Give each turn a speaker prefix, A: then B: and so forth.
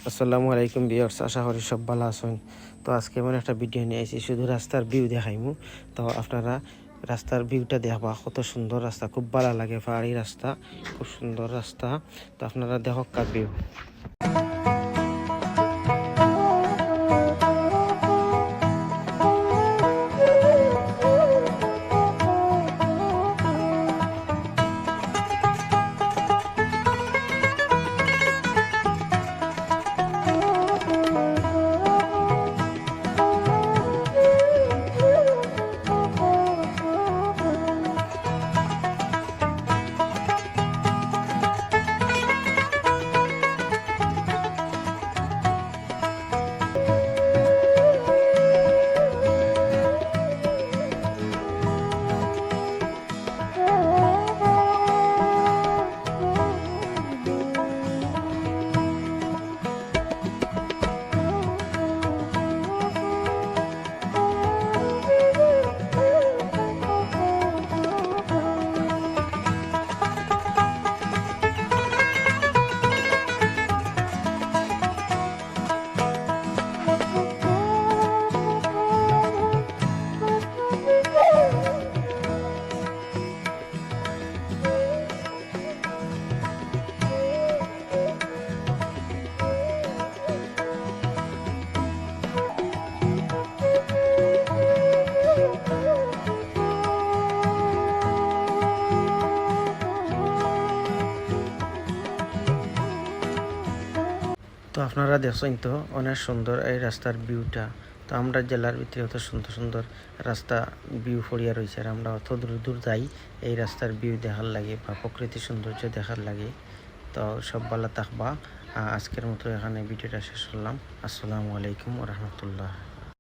A: আসসালামু আলাইকুম ভিউয়ার্স, আশা করি সব ভালো আছেন। তো আজকে এমন একটা ভিডিও নিয়ে আইছি, শুধু রাস্তার ভিউ দেখাইমু। তো আপনারা রাস্তার ভিউটা দেখবা, কত সুন্দর রাস্তা, খুব ভালো লাগে। পাহাড়ি রাস্তা, খুব সুন্দর রাস্তা। তো আপনারা দেখো কার ভিউ। তো আপনারা দেখছেন তো অনেক সুন্দর এই রাস্তার ভিউটা। তো আমরা জেলার ভিতরে অত সুন্দর সুন্দর রাস্তা ভিউ ফরিয়া রয়েছে, আর আমরা অত দূর দূর যাই এই রাস্তার ভিউ দেখার লাগে বা প্রকৃতির সৌন্দর্য দেখার লাগে। তো সব ভালো থাকবা। আজকের মতো এখানে ভিডিওটা শেষ করলাম। আসসালামু আলাইকুম ওয়া রাহমাতুল্লাহ।